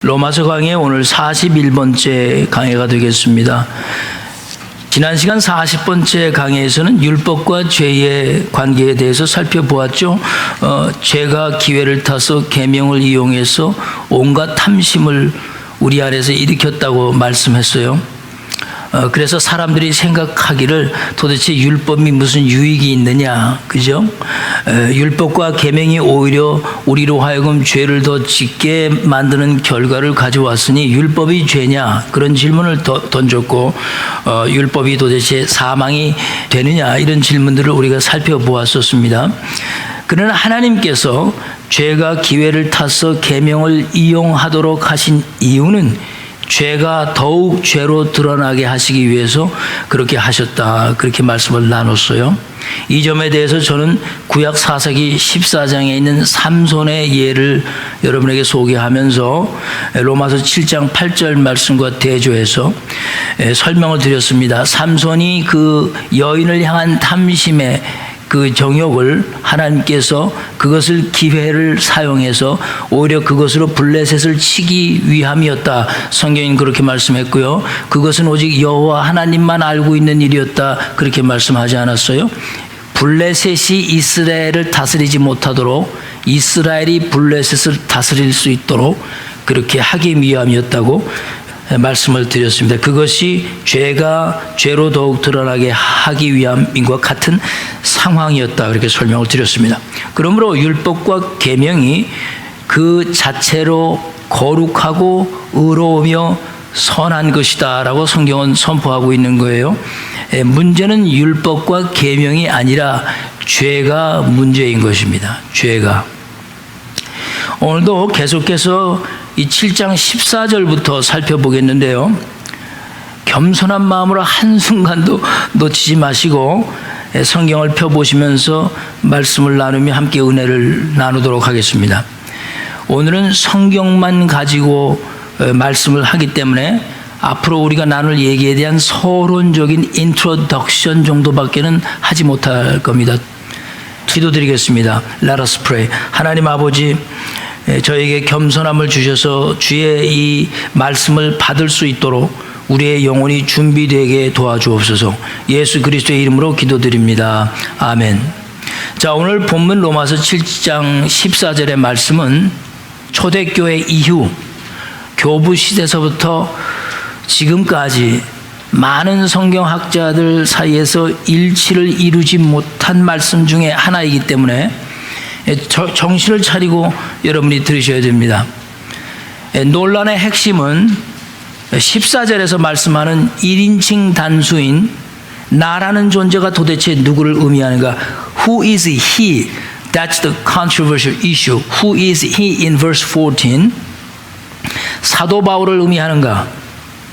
로마서 강의 오늘 41번째 강의가 되겠습니다. 지난 시간 40번째 강의에서는 율법과 죄의 관계에 대해서 살펴보았죠. 죄가 기회를 타서 계명을 이용해서 온갖 탐심을 우리 안에서 일으켰다고 말씀했어요. 그래서 사람들이 생각하기를 도대체 율법이 무슨 유익이 있느냐, 그죠? 율법과 계명이 오히려 우리로 하여금 죄를 더 짓게 만드는 결과를 가져왔으니 율법이 죄냐, 그런 질문을 던졌고, 율법이 도대체 사망이 되느냐, 이런 질문들을 우리가 살펴보았었습니다. 그러나 하나님께서 죄가 기회를 타서 계명을 이용하도록 하신 이유는 죄가 더욱 죄로 드러나게 하시기 위해서 그렇게 하셨다, 그렇게 말씀을 나눴어요. 이 점에 대해서 저는 구약 사사기 14장에 있는 삼손의 예를 여러분에게 소개하면서 로마서 7장 8절 말씀과 대조해서 설명을 드렸습니다. 삼손이 그 여인을 향한 탐심에 그 정욕을 하나님께서 그것을 기회를 사용해서 오히려 그것으로 블레셋을 치기 위함이었다. 성경은 그렇게 말씀했고요. 그것은 오직 여호와 하나님만 알고 있는 일이었다. 그렇게 말씀하지 않았어요? 블레셋이 이스라엘을 다스리지 못하도록 이스라엘이 블레셋을 다스릴 수 있도록 그렇게 하기 위함이었다고 말씀을 드렸습니다. 그것이 죄가 죄로 더욱 드러나게 하기 위함인과 같은 상황이었다, 그렇게 설명을 드렸습니다. 그러므로 율법과 계명이 그 자체로 거룩하고 의로우며 선한 것이다 라고 성경은 선포하고 있는 거예요. 문제는 율법과 계명이 아니라 죄가 문제인 것입니다. 죄가. 오늘도 계속해서 이 7장 14절부터 살펴보겠는데요. 겸손한 마음으로 한순간도 놓치지 마시고 성경을 펴보시면서 말씀을 나누며 함께 은혜를 나누도록 하겠습니다. 오늘은 성경만 가지고 말씀을 하기 때문에 앞으로 우리가 나눌 얘기에 대한 서론적인 인트로덕션 정도밖에는 하지 못할 겁니다. 기도드리겠습니다. Let us pray. 하나님 아버지, 저에게 겸손함을 주셔서 주의 이 말씀을 받을 수 있도록 우리의 영혼이 준비되게 도와주옵소서. 예수 그리스도의 이름으로 기도드립니다. 아멘. 자, 오늘 본문 로마서 7장 14절의 말씀은 초대교회 이후 교부 시대서부터 지금까지 많은 성경학자들 사이에서 일치를 이루지 못한 말씀 중에 하나이기 때문에 정신을 차리고 여러분이 들으셔야 됩니다. 논란의 핵심은 14절에서 말씀하는 1인칭 단수인 나라는 존재가 도대체 누구를 의미하는가? Who is he? That's the controversial issue. Who is he in verse 14? 사도 바울을 의미하는가?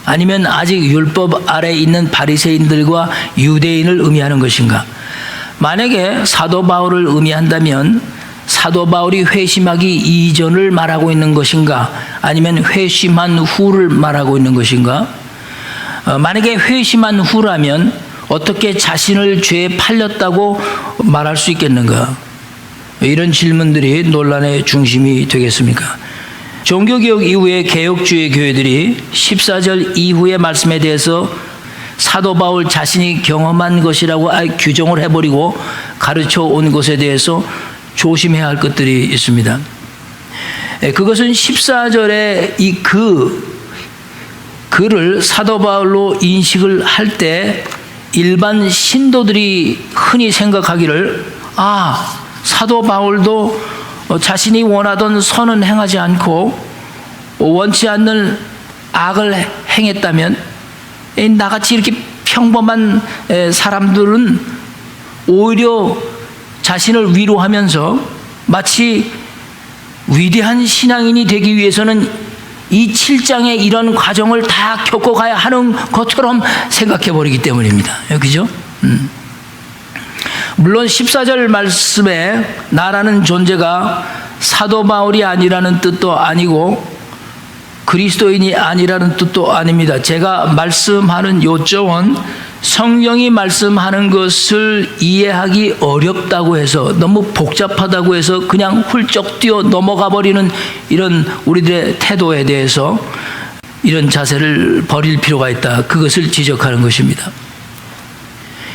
아니면 아직 율법 아래 있는 바리새인들과 유대인을 의미하는 것인가? 만약에 사도 바울을 의미한다면 사도 바울이 회심하기 이전을 말하고 있는 것인가? 아니면 회심한 후를 말하고 있는 것인가? 만약에 회심한 후라면 어떻게 자신을 죄에 팔렸다고 말할 수 있겠는가? 이런 질문들이 논란의 중심이 되겠습니까? 종교개혁 이후에 개혁주의 교회들이 14절 이후의 말씀에 대해서 사도 바울 자신이 경험한 것이라고 규정을 해버리고 가르쳐 온 것에 대해서 조심해야 할 것들이 있습니다. 그것은 14절에 이 글을 사도 바울로 인식을 할 때 일반 신도들이 흔히 생각하기를, 사도 바울도 자신이 원하던 선은 행하지 않고 원치 않는 악을 행했다면 나같이 이렇게 평범한 사람들은 오히려 자신을 위로하면서 마치 위대한 신앙인이 되기 위해서는 이 7장의 이런 과정을 다 겪어가야 하는 것처럼 생각해버리기 때문입니다. 그죠? 물론 14절 말씀에 나라는 존재가 사도 바울이 아니라는 뜻도 아니고 그리스도인이 아니라는 뜻도 아닙니다. 제가 말씀하는 요점은 성경이 말씀하는 것을 이해하기 어렵다고 해서, 너무 복잡하다고 해서 그냥 훌쩍 뛰어 넘어가 버리는 이런 우리들의 태도에 대해서 이런 자세를 버릴 필요가 있다. 그것을 지적하는 것입니다.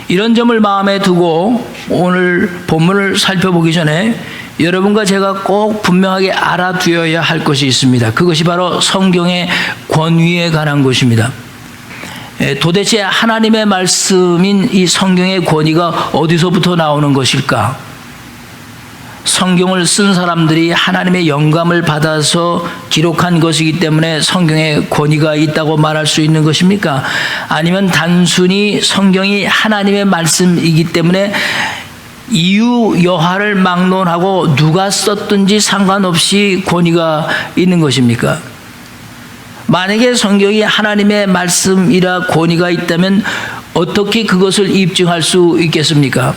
이런 점을 마음에 두고 오늘 본문을 살펴보기 전에 여러분과 제가 꼭 분명하게 알아두어야 할 것이 있습니다. 그것이 바로 성경의 권위에 관한 것입니다. 도대체 하나님의 말씀인 이 성경의 권위가 어디서부터 나오는 것일까? 성경을 쓴 사람들이 하나님의 영감을 받아서 기록한 것이기 때문에 성경에 권위가 있다고 말할 수 있는 것입니까? 아니면 단순히 성경이 하나님의 말씀이기 때문에 이유 여하를 막론하고 누가 썼든지 상관없이 권위가 있는 것입니까? 만약에 성경이 하나님의 말씀이라 권위가 있다면 어떻게 그것을 입증할 수 있겠습니까?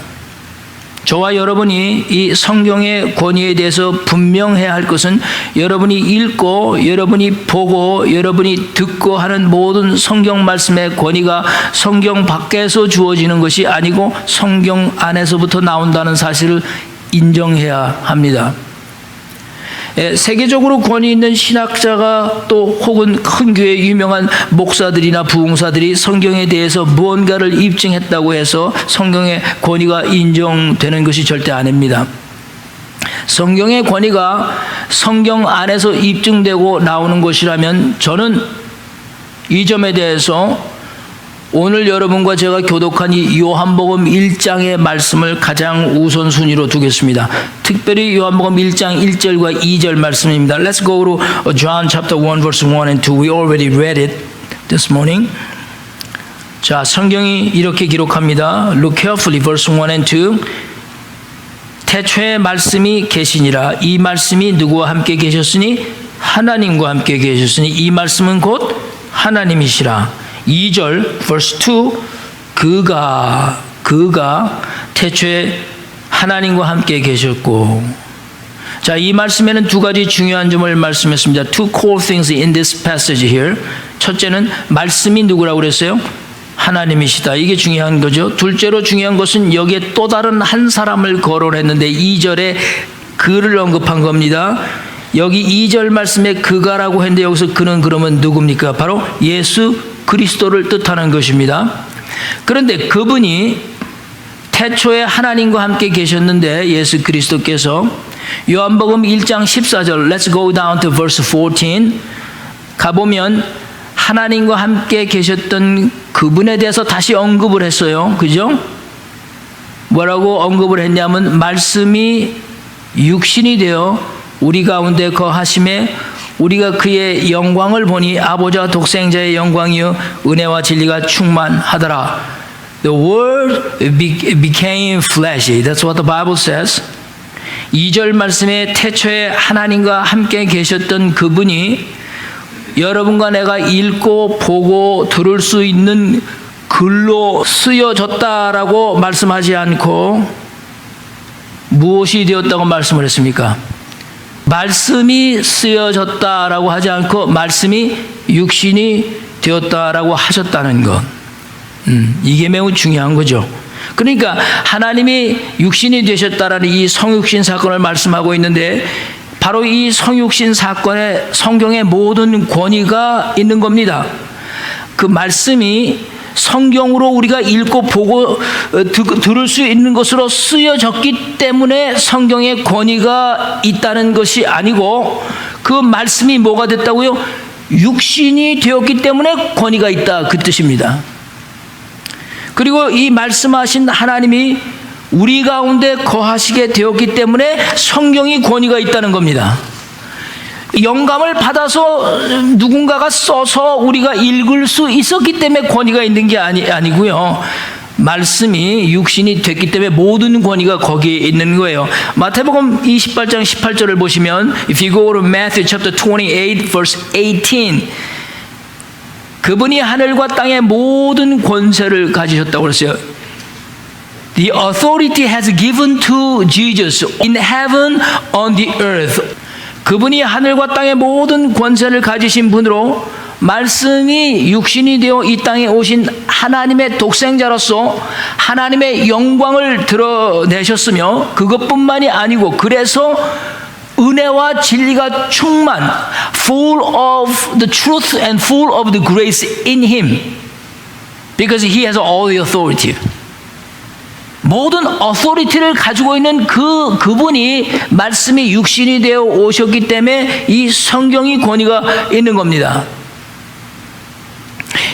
저와 여러분이 이 성경의 권위에 대해서 분명해야 할 것은 여러분이 읽고 여러분이 보고 여러분이 듣고 하는 모든 성경 말씀의 권위가 성경 밖에서 주어지는 것이 아니고 성경 안에서부터 나온다는 사실을 인정해야 합니다. 세계적으로 권위 있는 신학자가 또 혹은 큰 교회 유명한 목사들이나 부흥사들이 성경에 대해서 무언가를 입증했다고 해서 성경의 권위가 인정되는 것이 절대 아닙니다. 성경의 권위가 성경 안에서 입증되고 나오는 것이라면 저는 이 점에 대해서 오늘 여러분과 제가 교독한 이 요한복음 1장의 말씀을 가장 우선순위로 두겠습니다. 특별히 요한복음 1장 1절과 2절 말씀입니다. Let's go to John chapter 1 verse 1 and 2. We already read it this morning. 자, 성경이 이렇게 기록합니다. Look carefully verse 1 and 2. 태초에 말씀이 계시니라. 이 말씀이 누구와 함께 계셨으니 하나님과 함께 계셨으니 이 말씀은 곧 하나님이시라. 2절 verse 2 그가 태초에 하나님과 함께 계셨고. 자, 이 말씀에는 두 가지 중요한 점을 말씀했습니다. Two core things in this passage here. 첫째는 말씀이 누구라고 그랬어요? 하나님이시다. 이게 중요한 거죠. 둘째로 중요한 것은 여기에 또 다른 한 사람을 거론했는데 2절에 그를 언급한 겁니다. 여기 2절 말씀에 그가라고 했는데 여기서 그는 그러면 누굽니까? 바로 예수 그리스도를 뜻하는 것입니다. 그런데 그분이 태초에 하나님과 함께 계셨는데 예수 그리스도께서 요한복음 1장 14절 Let's go down to verse 14 가보면 하나님과 함께 계셨던 그분에 대해서 다시 언급을 했어요. 그죠? 뭐라고 언급을 했냐면 말씀이 육신이 되어 우리 가운데 거하심에 우리가 그의 영광을 보니 아버지와 독생자의 영광이요 은혜와 진리가 충만하더라. The word became fleshy. That's what the Bible says. 2절 말씀에 태초에 하나님과 함께 계셨던 그분이 여러분과 내가 읽고 보고 들을 수 있는 글로 쓰여졌다라고 말씀하지 않고 무엇이 되었다고 말씀을 했습니까? 말씀이 쓰여졌다라고 하지 않고 말씀이 육신이 되었다라고 하셨다는 것. 이게 매우 중요한 거죠. 그러니까 하나님이 육신이 되셨다라는 이 성육신 사건을 말씀하고 있는데 바로 이 성육신 사건에 성경의 모든 권위가 있는 겁니다. 그 말씀이 성경으로 우리가 읽고 보고 들을 수 있는 것으로 쓰여졌기 때문에 성경의 권위가 있다는 것이 아니고 그 말씀이 뭐가 됐다고요? 육신이 되었기 때문에 권위가 있다 그 뜻입니다. 그리고 이 말씀하신 하나님이 우리 가운데 거하시게 되었기 때문에 성경이 권위가 있다는 겁니다. 영감을 받아서 누군가가 써서 우리가 읽을 수 있었기 때문에 권위가 있는 게 아니고요. 말씀이 육신이 됐기 때문에 모든 권위가 거기에 있는 거예요. 마태복음 28장 18절을 보시면 If you go to Matthew chapter 28 verse 18 그분이 하늘과 땅의 모든 권세를 가지셨다고 그랬어요. The authority has given to Jesus in heaven on the earth. 그분이 하늘과 땅의 모든 권세를 가지신 분으로 말씀이 육신이 되어 이 땅에 오신 하나님의 독생자로서 하나님의 영광을 드러내셨으며 그것뿐만이 아니고 그래서 은혜와 진리가 충만, full of the truth and full of the grace in him, because he has all the authority. 모든 어소리티를 가지고 있는 그분이 말씀이 육신이 되어 오셨기 때문에 이 성경이 권위가 있는 겁니다.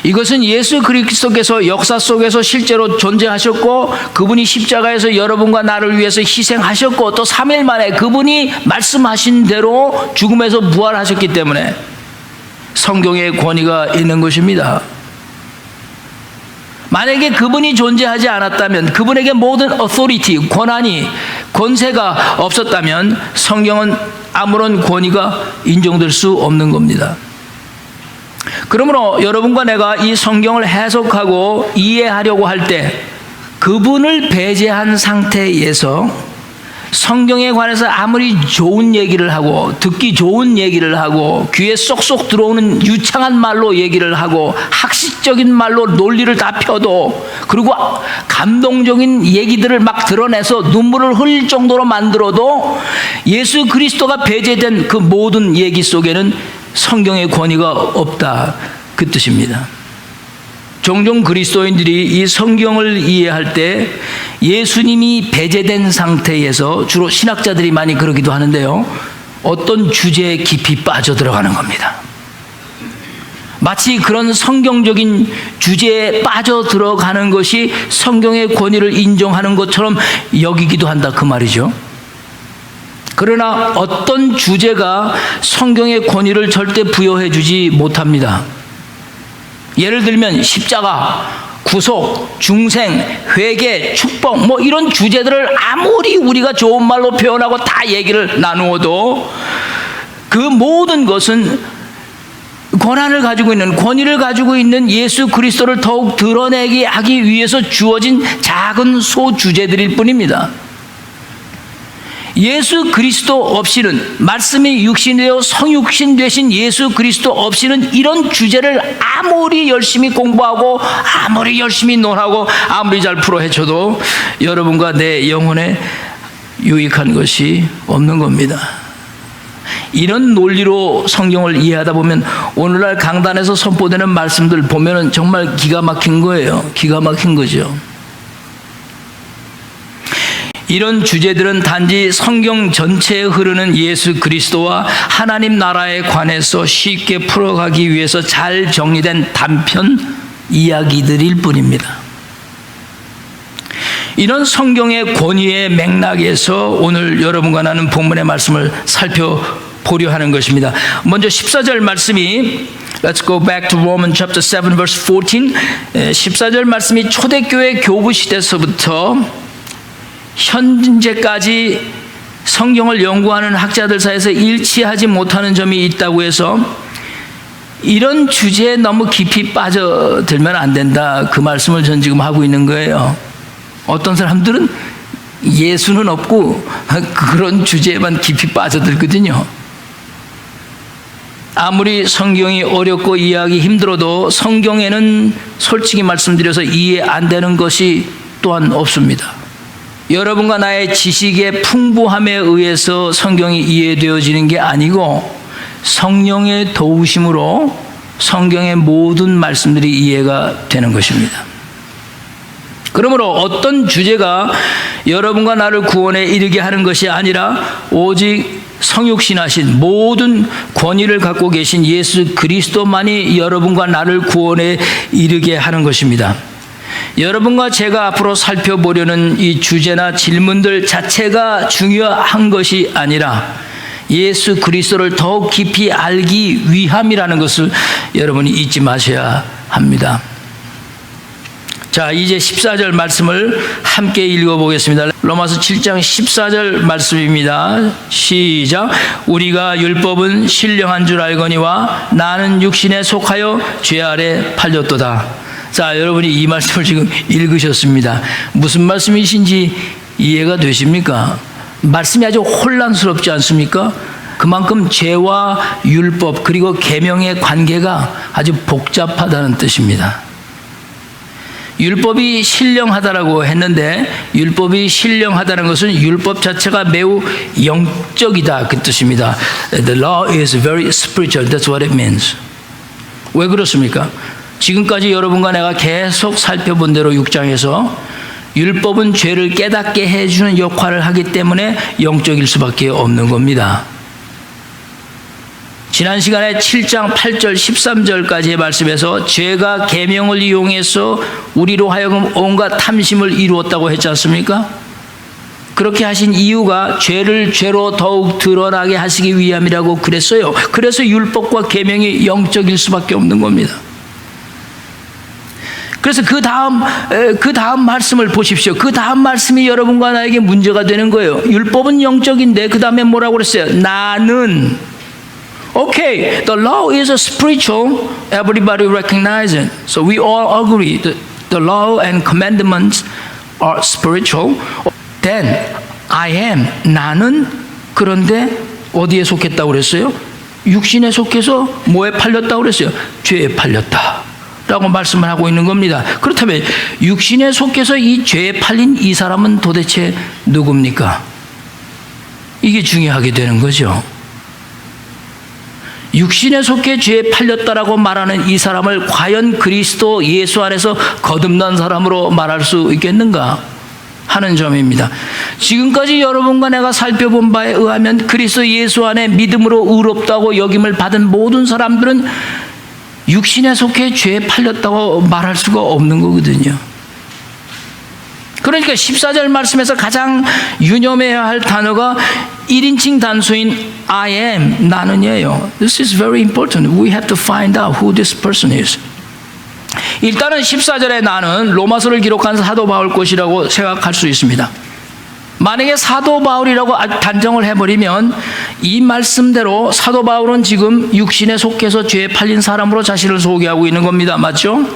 이것은 예수 그리스도께서 역사 속에서 실제로 존재하셨고 그분이 십자가에서 여러분과 나를 위해서 희생하셨고 또 3일 만에 그분이 말씀하신 대로 죽음에서 부활하셨기 때문에 성경의 권위가 있는 것입니다. 만약에 그분이 존재하지 않았다면, 그분에게 모든 authority, 권한이, 권세가 없었다면 성경은 아무런 권위가 인정될 수 없는 겁니다. 그러므로 여러분과 내가 이 성경을 해석하고 이해하려고 할 때 그분을 배제한 상태에서 성경에 관해서 아무리 좋은 얘기를 하고 듣기 좋은 얘기를 하고 귀에 쏙쏙 들어오는 유창한 말로 얘기를 하고 학식적인 말로 논리를 다 펴도 그리고 감동적인 얘기들을 막 드러내서 눈물을 흘릴 정도로 만들어도 예수 그리스도가 배제된 그 모든 얘기 속에는 성경의 권위가 없다, 그 뜻입니다. 종종 그리스도인들이 이 성경을 이해할 때 예수님이 배제된 상태에서, 주로 신학자들이 많이 그러기도 하는데요, 어떤 주제에 깊이 빠져들어가는 겁니다. 마치 그런 성경적인 주제에 빠져들어가는 것이 성경의 권위를 인정하는 것처럼 여기기도 한다, 그 말이죠. 그러나 어떤 주제가 성경의 권위를 절대 부여해 주지 못합니다. 예를 들면 십자가, 구속, 중생, 회개, 축복, 뭐 이런 주제들을 아무리 우리가 좋은 말로 표현하고 다 얘기를 나누어도 그 모든 것은 권한을 가지고 있는, 권위를 가지고 있는 예수 그리스도를 더욱 드러내게 하기 위해서 주어진 작은 소주제들일 뿐입니다. 예수 그리스도 없이는, 말씀이 육신되어 성육신 되신 예수 그리스도 없이는 이런 주제를 아무리 열심히 공부하고 아무리 열심히 논하고 아무리 잘 풀어 헤쳐도 여러분과 내 영혼에 유익한 것이 없는 겁니다. 이런 논리로 성경을 이해하다 보면 오늘날 강단에서 선포되는 말씀들 보면은 정말 기가 막힌 거예요. 기가 막힌 거죠. 이런 주제들은 단지 성경 전체에 흐르는 예수 그리스도와 하나님 나라에 관해서 쉽게 풀어가기 위해서 잘 정리된 단편 이야기들일 뿐입니다. 이런 성경의 권위의 맥락에서 오늘 여러분과 나는 본문의 말씀을 살펴보려 하는 것입니다. 먼저 14절 말씀이, Let's go back to Romans chapter 7 verse 14. 14절 말씀이 초대교회 교부 시대서부터 현재까지 성경을 연구하는 학자들 사이에서 일치하지 못하는 점이 있다고 해서 이런 주제에 너무 깊이 빠져들면 안 된다, 그 말씀을 전 지금 하고 있는 거예요. 어떤 사람들은 예수는 없고 그런 주제에만 깊이 빠져들거든요. 아무리 성경이 어렵고 이해하기 힘들어도 성경에는 솔직히 말씀드려서 이해 안 되는 것이 또한 없습니다. 여러분과 나의 지식의 풍부함에 의해서 성경이 이해되어지는 게 아니고 성령의 도우심으로 성경의 모든 말씀들이 이해가 되는 것입니다. 그러므로 어떤 주제가 여러분과 나를 구원에 이르게 하는 것이 아니라 오직 성육신하신 모든 권위를 갖고 계신 예수 그리스도만이 여러분과 나를 구원에 이르게 하는 것입니다. 여러분과 제가 앞으로 살펴보려는 이 주제나 질문들 자체가 중요한 것이 아니라 예수 그리스도를 더욱 깊이 알기 위함이라는 것을 여러분이 잊지 마셔야 합니다. 자, 이제 14절 말씀을 함께 읽어보겠습니다. 로마서 7장 14절 말씀입니다. 시작. 우리가 율법은 신령한 줄 알거니와 나는 육신에 속하여 죄 아래 팔렸도다. 자, 여러분이 이 말씀을 지금 읽으셨습니다. 무슨 말씀이신지 이해가 되십니까? 말씀이 아주 혼란스럽지 않습니까? 그만큼 죄와 율법 그리고 계명의 관계가 아주 복잡하다는 뜻입니다. 율법이 신령하다라고 했는데 율법이 신령하다는 것은 율법 자체가 매우 영적이다 그 뜻입니다. The law is very spiritual. That's what it means. 왜 그렇습니까? 지금까지 여러분과 내가 계속 살펴본 대로 6장에서 율법은 죄를 깨닫게 해주는 역할을 하기 때문에 영적일 수밖에 없는 겁니다. 지난 시간에 7장 8절 13절까지의 말씀에서 죄가 계명을 이용해서 우리로 하여금 온갖 탐심을 이루었다고 했지 않습니까? 그렇게 하신 이유가 죄를 죄로 더욱 드러나게 하시기 위함이라고 그랬어요. 그래서 율법과 계명이 영적일 수밖에 없는 겁니다. 그래서 그 다음 말씀을 보십시오. 그 다음 말씀이 여러분과 나에게 문제가 되는 거예요. 율법은 영적인데 그 다음에 뭐라고 그랬어요? 나는 Okay, the law is a spiritual. Everybody recognize it. So we all agree that the law and commandments are spiritual. Then I am. 나는 그런데 어디에 속했다고 그랬어요? 육신에 속해서 뭐에 팔렸다고 그랬어요? 죄에 팔렸다. 라고 말씀을 하고 있는 겁니다. 그렇다면 육신에 속해서 이 죄에 팔린 이 사람은 도대체 누굽니까? 이게 중요하게 되는 거죠. 육신에 속해 죄에 팔렸다라고 말하는 이 사람을 과연 그리스도 예수 안에서 거듭난 사람으로 말할 수 있겠는가 하는 점입니다. 지금까지 여러분과 내가 살펴본 바에 의하면 그리스도 예수 안에 믿음으로 의롭다고 여김을 받은 모든 사람들은 육신에 속해 죄에 팔렸다고 말할 수가 없는 거거든요. 그러니까 14절 말씀에서 가장 유념해야 할 단어가 1인칭 단수인 I am, 나는이에요. This is very important. We have to find out who this person is. 일단은 14절에 나는 로마서를 기록한 사도 바울 것이라고 생각할 수 있습니다. 만약에 사도 바울이라고 단정을 해버리면 이 말씀대로 사도 바울은 지금 육신에 속해서 죄에 팔린 사람으로 자신을 소개하고 있는 겁니다. 맞죠?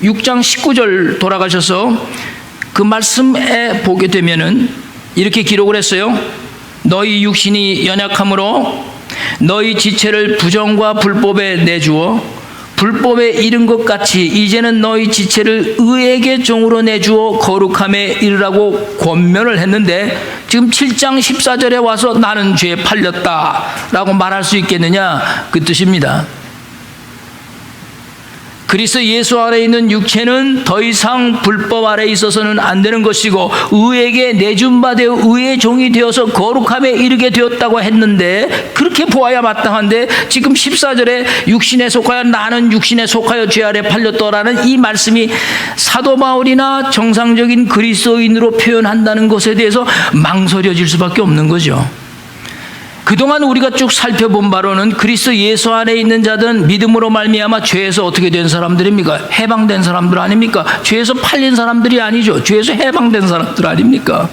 6장 19절 돌아가셔서 그 말씀에 보게 되면은 이렇게 기록을 했어요. 너희 육신이 연약함으로 너희 지체를 부정과 불법에 내주어 불법에 이른 것 같이 이제는 너희 지체를 의에게 종으로 내주어 거룩함에 이르라고 권면을 했는데 지금 7장 14절에 와서 나는 죄에 팔렸다라고 말할 수 있겠느냐 그 뜻입니다. 그리스도 예수 안에 있는 육체는 더 이상 불법 아래 있어서는 안 되는 것이고 의에게 내준 바 되어 의의 종이 되어서 거룩함에 이르게 되었다고 했는데 그렇게 보아야 마땅한데 지금 14절에 육신에 속하여 나는 육신에 속하여 죄 아래 팔렸더라는 이 말씀이 사도 바울이나 정상적인 그리스도인으로 표현한다는 것에 대해서 망설여질 수밖에 없는 거죠. 그동안 우리가 쭉 살펴본 바로는 그리스도 예수 안에 있는 자들은 믿음으로 말미암아 죄에서 어떻게 된 사람들입니까? 해방된 사람들 아닙니까? 죄에서 팔린 사람들이 아니죠. 죄에서 해방된 사람들 아닙니까?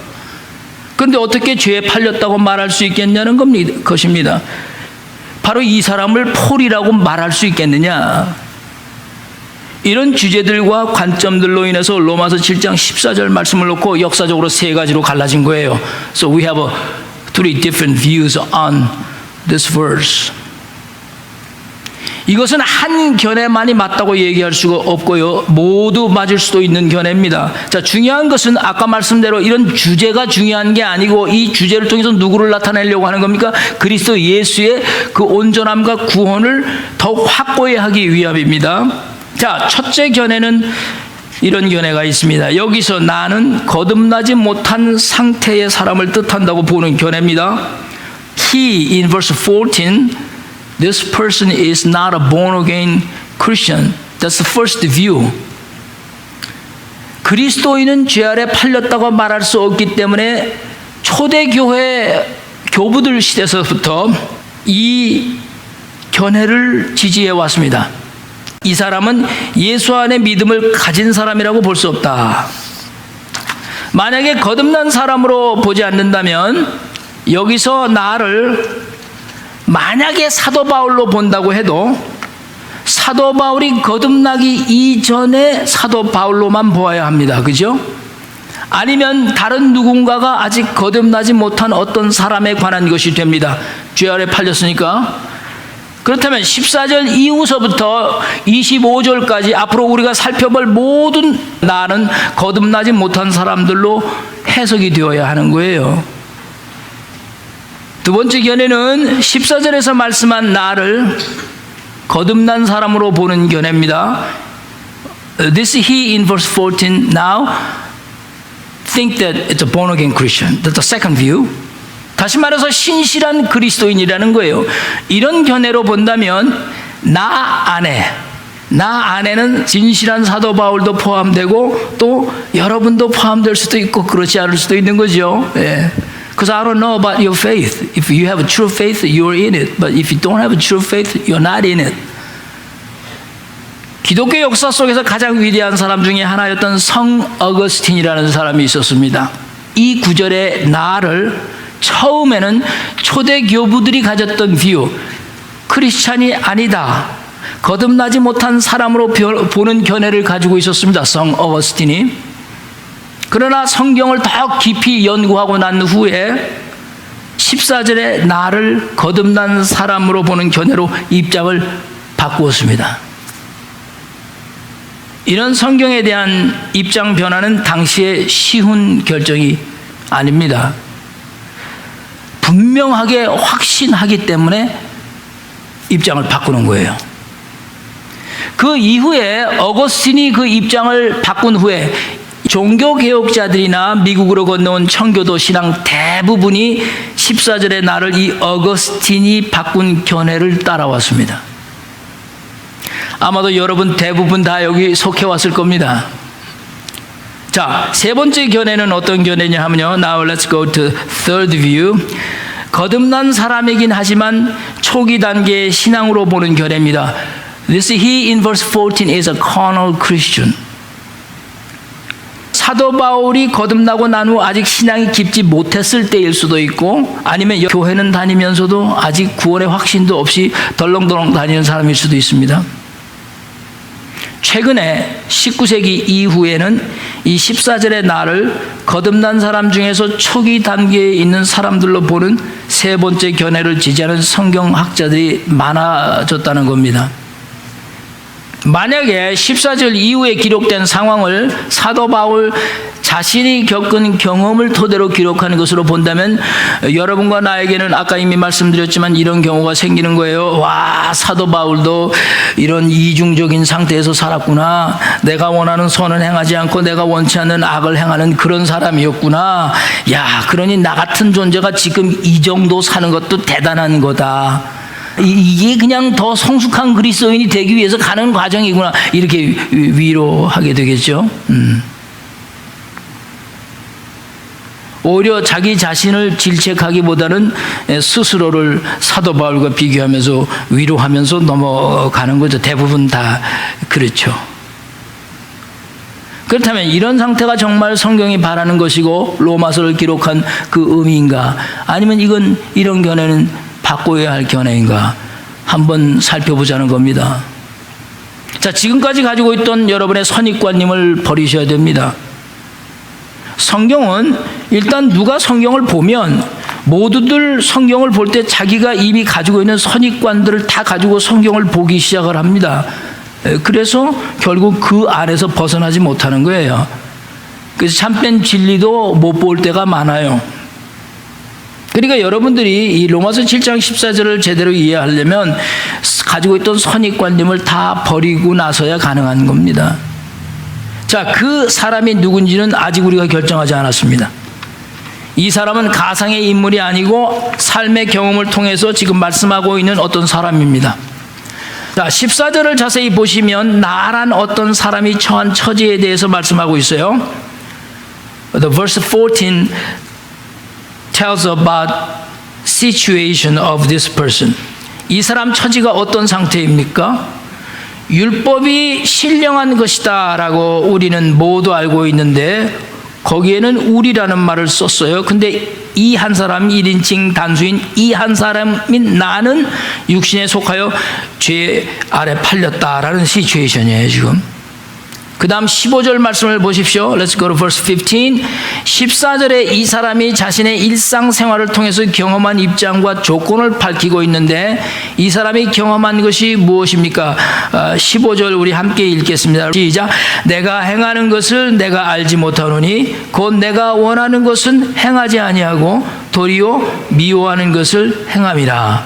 그런데 어떻게 죄에 팔렸다고 말할 수 있겠냐는 것입니다. 바로 이 사람을 폴이라고 말할 수 있겠느냐? 이런 주제들과 관점들로 인해서 로마서 7장 14절 말씀을 놓고 역사적으로 세 가지로 갈라진 거예요. So we have three different views on this verse. 이것은 한 견해만이 맞다고 얘기할 수가 없고요. 모두 맞을 수도 있는 견해입니다. 자, 중요한 것은 아까 말씀대로 이런 주제가 중요한 게 아니고 이 주제를 통해서 누구를 나타내려고 하는 겁니까? 그리스도 예수의 그 온전함과 구원을 더욱 확고히 하기 위함입니다. 자, 첫째 견해는 이런 견해가 있습니다. 여기서 나는 거듭나지 못한 상태의 사람을 뜻한다고 보는 견해입니다. He in verse 14, this person is not a born again Christian. That's the first view. 그리스도인은 죄 아래 팔렸다고 말할 수 없기 때문에 초대교회 교부들 시대에서부터 이 견해를 지지해 왔습니다. 이 사람은 예수 안에 믿음을 가진 사람이라고 볼 수 없다. 만약에 거듭난 사람으로 보지 않는다면 여기서 나를 만약에 사도 바울로 본다고 해도 사도 바울이 거듭나기 이전에 사도 바울로만 보아야 합니다. 그죠? 아니면 다른 누군가가 아직 거듭나지 못한 어떤 사람에 관한 것이 됩니다. 죄 아래 팔렸으니까 그렇다면 14절 이후서부터 25절까지 앞으로 우리가 살펴볼 모든 나는 거듭나지 못한 사람들로 해석이 되어야 하는 거예요. 두 번째 견해는 14절에서 말씀한 나를 거듭난 사람으로 보는 견해입니다. This he in verse 14 now think that it's a born again Christian. That's the second view. 다시 말해서 신실한 그리스도인이라는 거예요. 이런 견해로 본다면 나 안에는 진실한 사도 바울도 포함되고 또 여러분도 포함될 수도 있고 그렇지 않을 수도 있는 거죠. 예. Because I don't know about your faith. If you have a true faith, you're in it. But if you don't have a true faith, you're not in it. 기독교 역사 속에서 가장 위대한 사람 중에 하나였던 성 어거스틴이라는 사람이 있었습니다. 이 구절의 나를 처음에는 초대 교부들이 가졌던 뷰, 크리스찬이 아니다, 거듭나지 못한 사람으로 보는 견해를 가지고 있었습니다. 성 어거스틴이. 그러나 성경을 더 깊이 연구하고 난 후에 14절에 나를 거듭난 사람으로 보는 견해로 입장을 바꾸었습니다. 이런 성경에 대한 입장 변화는 당시에 쉬운 결정이 아닙니다. 분명하게 확신하기 때문에 입장을 바꾸는 거예요. 그 이후에 어거스틴이 그 입장을 바꾼 후에 종교개혁자들이나 미국으로 건너온 청교도 신앙 대부분이 14절의 나를 이 어거스틴이 바꾼 견해를 따라왔습니다. 아마도 여러분 대부분 다 여기 속해 왔을 겁니다. 자, 세 번째 견해는 어떤 견해냐 하면요. Now let's go to third view. 거듭난 사람이긴 하지만 초기 단계의 신앙으로 보는 견해입니다. This he in verse 14 is a carnal Christian. 사도 바울이 거듭나고 난 후 아직 신앙이 깊지 못했을 때일 수도 있고 아니면 교회는 다니면서도 아직 구원의 확신도 없이 덜렁덜렁 다니는 사람일 수도 있습니다. 최근에 19세기 이후에는 이 14절의 나를 거듭난 사람 중에서 초기 단계에 있는 사람들로 보는 세 번째 견해를 지지하는 성경학자들이 많아졌다는 겁니다. 만약에 14절 이후에 기록된 상황을 사도 바울 자신이 겪은 경험을 토대로 기록하는 것으로 본다면 여러분과 나에게는 아까 이미 말씀드렸지만 이런 경우가 생기는 거예요. 와, 사도 바울도 이런 이중적인 상태에서 살았구나. 내가 원하는 선은 행하지 않고 내가 원치 않는 악을 행하는 그런 사람이었구나. 야, 그러니 나 같은 존재가 지금 이 정도 사는 것도 대단한 거다. 이게 그냥 더 성숙한 그리스도인이 되기 위해서 가는 과정이구나. 이렇게 위로하게 되겠죠. 오히려 자기 자신을 질책하기보다는 스스로를 사도 바울과 비교하면서 위로하면서 넘어가는 거죠. 대부분 다 그렇죠. 그렇다면 이런 상태가 정말 성경이 바라는 것이고 로마서를 기록한 그 의미인가? 아니면 이런 견해는 바꿔야 할 견해인가? 한번 살펴보자는 겁니다. 자, 지금까지 가지고 있던 여러분의 선입관님을 버리셔야 됩니다. 성경은 일단 누가 성경을 보면 모두들 성경을 볼 때 자기가 이미 가지고 있는 선입관들을 다 가지고 성경을 보기 시작을 합니다. 그래서 결국 그 안에서 벗어나지 못하는 거예요. 그래서 참된 진리도 못 볼 때가 많아요. 그러니까 여러분들이 이 로마서 7장 14절을 제대로 이해하려면 가지고 있던 선입관님을 다 버리고 나서야 가능한 겁니다. 자, 그 사람이 누군지는 아직 우리가 결정하지 않았습니다. 이 사람은 가상의 인물이 아니고 삶의 경험을 통해서 지금 말씀하고 있는 어떤 사람입니다. 자, 14절을 자세히 보시면 나란 어떤 사람이 처한 처지에 대해서 말씀하고 있어요. The verse 14 tells about situation of this person. 이 사람 처지가 어떤 상태입니까? 율법이 신령한 것이다 라고 우리는 모두 알고 있는데 거기에는 우리라는 말을 썼어요. 근데 이 한 사람이 1인칭 단수인 이 한 사람인 나는 육신에 속하여 죄 아래 팔렸다라는 시츄에이션이에요 지금. 그 다음 15절 말씀을 보십시오. Let's go to verse 15. 14절에 이 사람이 자신의 일상생활을 통해서 경험한 입장과 조건을 밝히고 있는데 이 사람이 경험한 것이 무엇입니까? 15절 우리 함께 읽겠습니다. 시작. 내가 행하는 것을 내가 알지 못하노니 곧 내가 원하는 것은 행하지 아니하고 도리어 미워하는 것을 행함이라.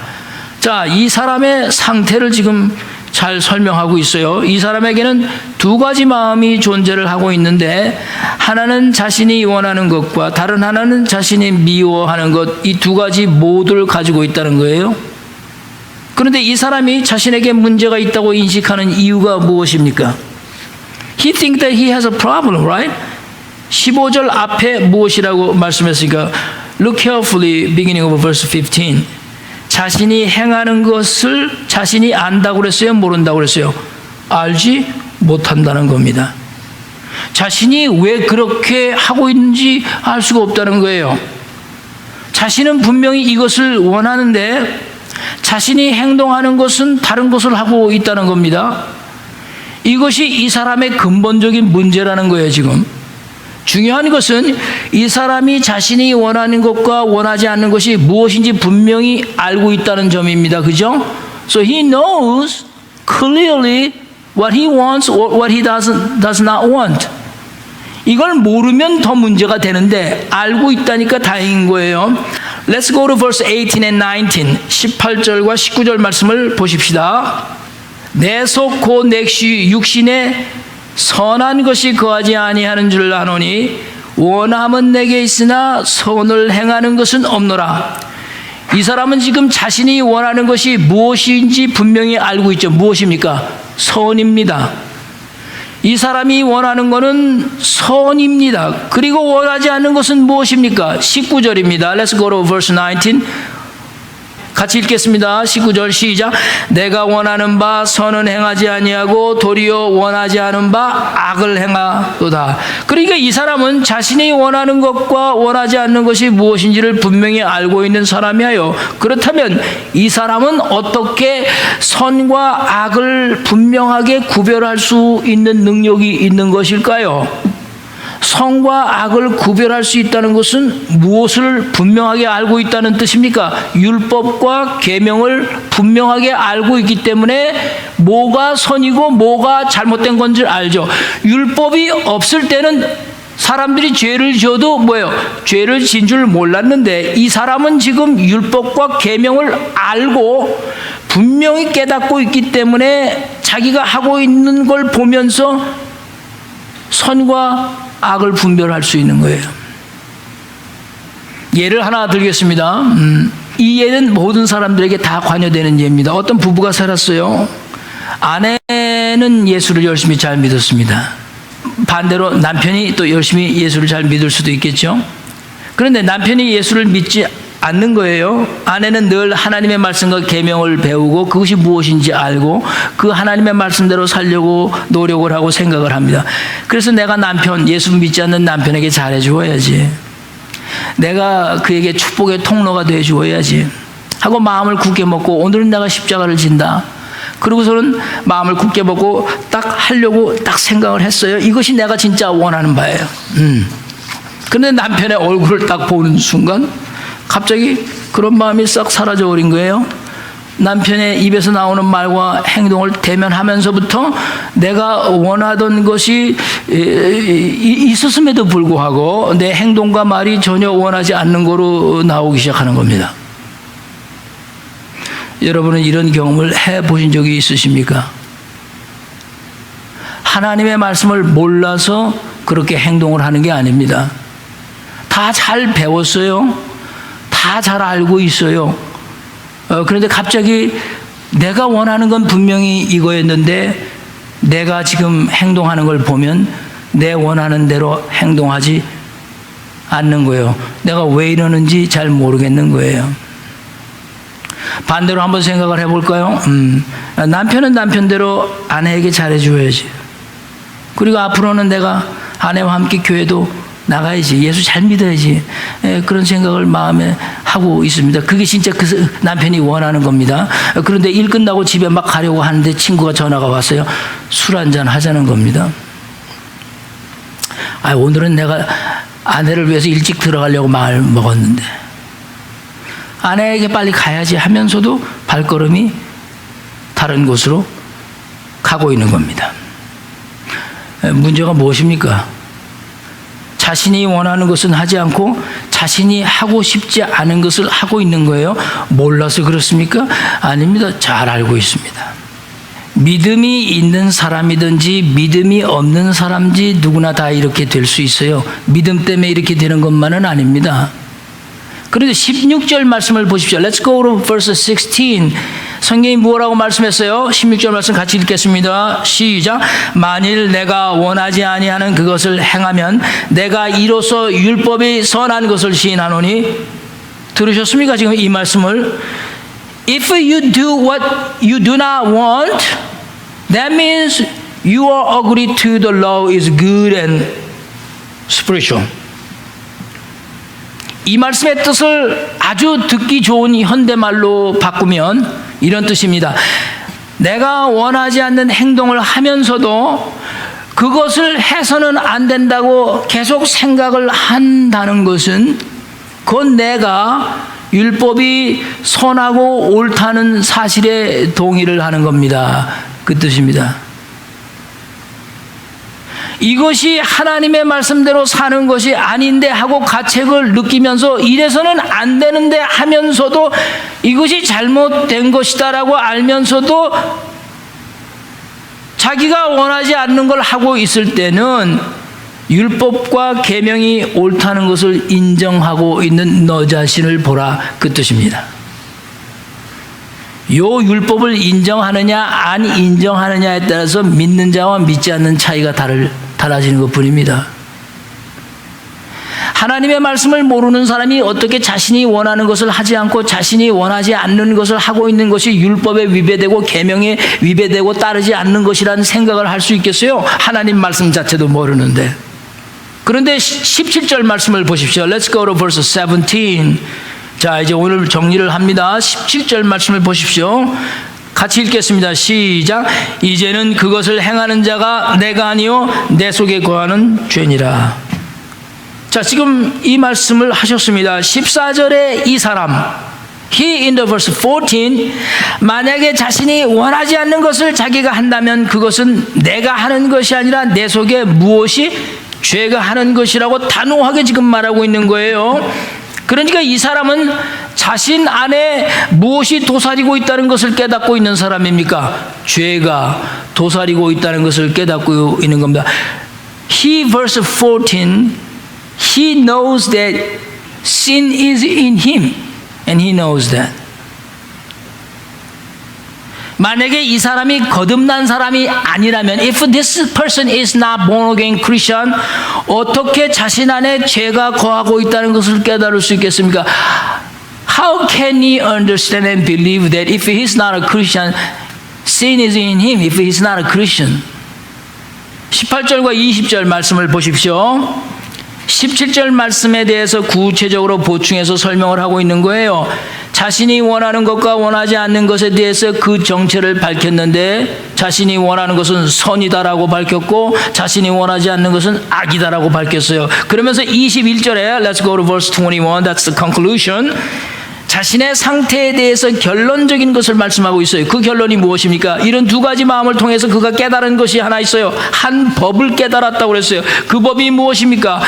자, 이 사람의 상태를 지금 잘 설명하고 있어요. 이 사람에게는 두 가지 마음이 존재를 하고 있는데 하나는 자신이 원하는 것과 다른 하나는 자신이 미워하는 것, 이 두 가지 모두를 가지고 있다는 거예요. 그런데 이 사람이 자신에게 문제가 있다고 인식하는 이유가 무엇입니까? He thinks that he has a problem, right? 15절 앞에 무엇이라고 말씀했으니까 Look carefully beginning of verse 15. 자신이 행하는 것을 자신이 안다고 그랬어요? 모른다고 그랬어요? 알지 못한다는 겁니다. 자신이 왜 그렇게 하고 있는지 알 수가 없다는 거예요. 자신은 분명히 이것을 원하는데 자신이 행동하는 것은 다른 것을 하고 있다는 겁니다. 이것이 이 사람의 근본적인 문제라는 거예요, 지금. 중요한 것은 이 사람이 자신이 원하는 것과 원하지 않는 것이 무엇인지 분명히 알고 있다는 점입니다. 그죠? So he knows clearly what he wants or what he does not want. 이걸 모르면 더 문제가 되는데 알고 있다니까 다행인 거예요. Let's go to verse 18 and 19. 18절과 19절 말씀을 보십시다. 내 속 곧 내 육신에 선한 것이 거하지 아니하는 줄 아노니 원함은 내게 있으나 선을 행하는 것은 없노라. 이 사람은 지금 자신이 원하는 것이 무엇인지 분명히 알고 있죠. 무엇입니까? 선입니다. 이 사람이 원하는 것은 선입니다. 그리고 원하지 않는 것은 무엇입니까? 19절입니다. Let's go to verse 19. 같이 읽겠습니다. 19절 시작. 내가 원하는 바 선은 행하지 아니하고 도리어 원하지 않은 바 악을 행하도다. 그러니까 이 사람은 자신이 원하는 것과 원하지 않는 것이 무엇인지를 분명히 알고 있는 사람이에요. 그렇다면 이 사람은 어떻게 선과 악을 분명하게 구별할 수 있는 능력이 있는 것일까요? 선과 악을 구별할 수 있다는 것은 무엇을 분명하게 알고 있다는 뜻입니까? 율법과 계명을 분명하게 알고 있기 때문에 뭐가 선이고 뭐가 잘못된 건지 알죠. 율법이 없을 때는 사람들이 죄를 지어도 뭐예요? 죄를 지은 줄 몰랐는데 이 사람은 지금 율법과 계명을 알고 분명히 깨닫고 있기 때문에 자기가 하고 있는 걸 보면서 선과 악을 분별할 수 있는 거예요. 예를 하나 들겠습니다. 이 예는 모든 사람들에게 다 관여되는 예입니다. 어떤 부부가 살았어요. 아내는 예수를 열심히 잘 믿었습니다. 반대로 남편이 또 열심히 예수를 잘 믿을 수도 있겠죠. 그런데 남편이 예수를 믿지 않는 거예요. 아내는 늘 하나님의 말씀과 계명을 배우고 그것이 무엇인지 알고 그 하나님의 말씀대로 살려고 노력을 하고 생각을 합니다. 그래서 내가 예수 믿지 않는 남편에게 잘해 주어야지. 내가 그에게 축복의 통로가 돼 주어야지 하고 마음을 굳게 먹고 오늘은 내가 십자가를 진다. 그러고서는 마음을 굳게 먹고 딱 하려고 딱 생각을 했어요. 이것이 내가 진짜 원하는 바예요. 그런데 남편의 얼굴을 딱 보는 순간 갑자기 그런 마음이 싹 사라져 버린 거예요. 남편의 입에서 나오는 말과 행동을 대면하면서부터 내가 원하던 것이 있었음에도 불구하고 내 행동과 말이 전혀 원하지 않는 거로 나오기 시작하는 겁니다. 여러분은 이런 경험을 해보신 적이 있으십니까? 하나님의 말씀을 몰라서 그렇게 행동을 하는 게 아닙니다. 다 잘 배웠어요. 다 잘 알고 있어요. 그런데 갑자기 내가 원하는 건 분명히 이거였는데 내가 지금 행동하는 걸 보면 내 원하는 대로 행동하지 않는 거예요. 내가 왜 이러는지 잘 모르겠는 거예요. 반대로 한번 생각을 해볼까요? 남편은 남편대로 아내에게 잘해줘야지. 그리고 앞으로는 내가 아내와 함께 교회도 나가야지. 예수 잘 믿어야지. 그런 생각을 마음에 하고 있습니다. 그게 진짜 그 남편이 원하는 겁니다. 그런데 일 끝나고 집에 막 가려고 하는데 친구가 전화가 왔어요. 술 한잔 하자는 겁니다. 오늘은 내가 아내를 위해서 일찍 들어가려고 마음을 먹었는데 아내에게 빨리 가야지 하면서도 발걸음이 다른 곳으로 가고 있는 겁니다. 문제가 무엇입니까? 자신이 원하는 것은 하지 않고 자신이 하고 싶지 않은 것을 하고 있는 거예요. 몰라서 그렇습니까? 아닙니다. 잘 알고 있습니다. 믿음이 있는 사람이든지 믿음이 없는 사람인지 누구나 다 이렇게 될 수 있어요. 믿음 때문에 이렇게 되는 것만은 아닙니다. 그런데 16절 말씀을 보십시오. Let's go to verse 16. 성경이 뭐라고 말씀했어요? 16절 말씀 같이 읽겠습니다. 시작. 만일 내가 원하지 아니하는 그것을 행하면 내가 이로써 율법이 선한 것을 시인하노니. 들으셨습니까? 지금 이 말씀을. If you do what you do not want, that means you are agree to the law is good and spiritual. 이 말씀의 뜻을 아주 듣기 좋은 현대말로 바꾸면 이런 뜻입니다. 내가 원하지 않는 행동을 하면서도 그것을 해서는 안 된다고 계속 생각을 한다는 것은 그건 내가 율법이 선하고 옳다는 사실에 동의를 하는 겁니다. 그 뜻입니다. 이것이 하나님의 말씀대로 사는 것이 아닌데 하고 가책을 느끼면서 이래서는 안 되는데 하면서도 이것이 잘못된 것이다라고 알면서도 자기가 원하지 않는 걸 하고 있을 때는 율법과 계명이 옳다는 것을 인정하고 있는 너 자신을 보라, 그 뜻입니다. 요 율법을 인정하느냐 안 인정하느냐에 따라서 믿는 자와 믿지 않는 차이가 달라지는 것뿐입니다. 하나님의 말씀을 모르는 사람이 어떻게 자신이 원하는 것을 하지 않고 자신이 원하지 않는 것을 하고 있는 것이 율법에 위배되고 계명에 위배되고 따르지 않는 것이라는 생각을 할 수 있겠어요? 하나님 말씀 자체도 모르는데. 그런데 17절 말씀을 보십시오. Let's go to verse 17. 자, 이제 오늘 정리를 합니다. 17절 말씀을 보십시오. 같이 읽겠습니다. 시작. 이제는 그것을 행하는 자가 내가 아니요 내 속에 거하는 죄니라. 자, 지금 이 말씀을 하셨습니다. 14절에 이 사람, he in the verse 14, 만약에 자신이 원하지 않는 것을 자기가 한다면 그것은 내가 하는 것이 아니라 내 속에 무엇이 죄가 하는 것이라고 단호하게 지금 말하고 있는 거예요. 그러니까 이 사람은 자신 안에 무엇이 도사리고 있다는 것을 깨닫고 있는 사람입니까? 죄가 도사리고 있다는 것을 깨닫고 있는 겁니다. He verse 14, he knows that sin is in him and he knows that. 만약에 이 사람이 거듭난 사람이 아니라면, if this person is not born again Christian, 어떻게 자신 안에 죄가 거하고 있다는 것을 깨달을 수 있겠습니까? How can he understand and believe that if he is not a Christian, sin is in him, if he is not a Christian? 18절과 20절 말씀을 보십시오. 17절 말씀에 대해서 구체적으로 보충해서 설명을 하고 있는 거예요. 자신이 원하는 것과 원하지 않는 것에 대해서 그 정체를 밝혔는데, 자신이 원하는 것은 선이다라고 밝혔고 자신이 원하지 않는 것은 악이다라고 밝혔어요. 그러면서 21절에 Let's go to verse 21. That's the conclusion. 자신의 상태에 대해서 결론적인 것을 말씀하고 있어요. 그 결론이 무엇입니까? 이런 두 가지 마음을 통해서 그가 깨달은 것이 하나 있어요. 한 법을 깨달았다고 그랬어요. 그 법이 무엇입니까?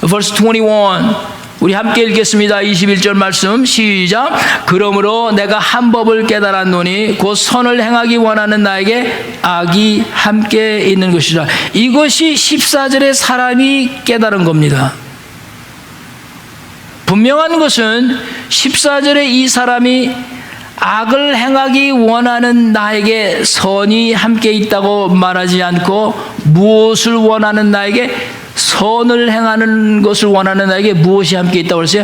verse 21. 우리 함께 읽겠습니다. 21절 말씀 시작. 그러므로 내가 한 법을 깨달았노니 곧 선을 행하기 원하는 나에게 악이 함께 있는 것이라. 이것이 14절의 사람이 깨달은 겁니다. 분명한 것은 14절에 이 사람이 악을 행하기 원하는 나에게 선이 함께 있다고 말하지 않고 무엇을 원하는 나에게, 선을 행하는 것을 원하는 나에게 무엇이 함께 있다고 그랬어요?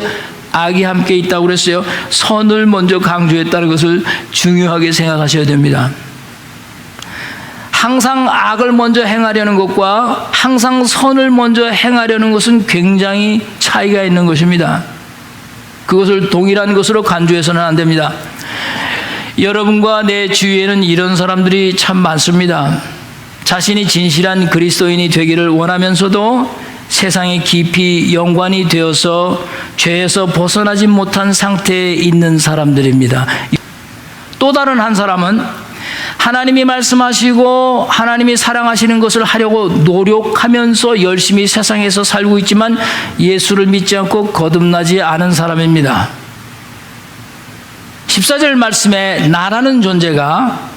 악이 함께 있다고 그랬어요. 선을 먼저 강조했다는 것을 중요하게 생각하셔야 됩니다. 항상 악을 먼저 행하려는 것과 항상 선을 먼저 행하려는 것은 굉장히 차이가 있는 것입니다. 그것을 동일한 것으로 간주해서는 안 됩니다. 여러분과 내 주위에는 이런 사람들이 참 많습니다. 자신이 진실한 그리스도인이 되기를 원하면서도 세상에 깊이 연관이 되어서 죄에서 벗어나지 못한 상태에 있는 사람들입니다. 또 다른 한 사람은 하나님이 말씀하시고 하나님이 사랑하시는 것을 하려고 노력하면서 열심히 세상에서 살고 있지만 예수를 믿지 않고 거듭나지 않은 사람입니다. 14절 말씀에 나라는 존재가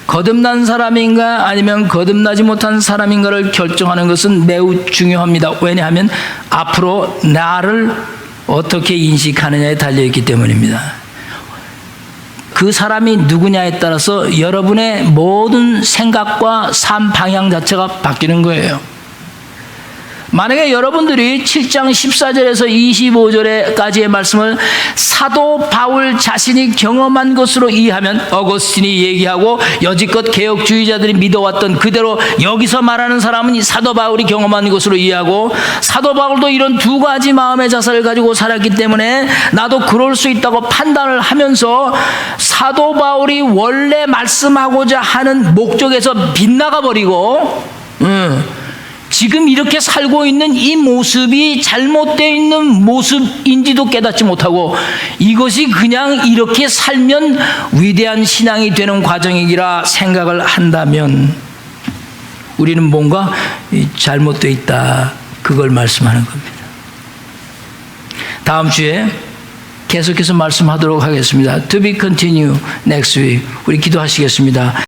거듭난 사람인가 아니면 거듭나지 못한 사람인가를 결정하는 것은 매우 중요합니다. 왜냐하면 앞으로 나를 어떻게 인식하느냐에 달려있기 때문입니다. 그 사람이 누구냐에 따라서 여러분의 모든 생각과 삶 방향 자체가 바뀌는 거예요. 만약에 여러분들이 7장 14절에서 25절까지의 말씀을 사도 바울 자신이 경험한 것으로 이해하면 어거스틴이 얘기하고 여지껏 개혁주의자들이 믿어왔던 그대로 여기서 말하는 사람은 이 사도 바울이 경험한 것으로 이해하고 사도 바울도 이런 두 가지 마음의 자세를 가지고 살았기 때문에 나도 그럴 수 있다고 판단을 하면서 사도 바울이 원래 말씀하고자 하는 목적에서 빗나가 버리고 지금 이렇게 살고 있는 이 모습이 잘못되어 있는 모습인지도 깨닫지 못하고 이것이 그냥 이렇게 살면 위대한 신앙이 되는 과정이라 생각을 한다면 우리는 뭔가 잘못되어 있다, 그걸 말씀하는 겁니다. 다음 주에 계속해서 말씀하도록 하겠습니다. To be continue next week. 우리 기도하시겠습니다.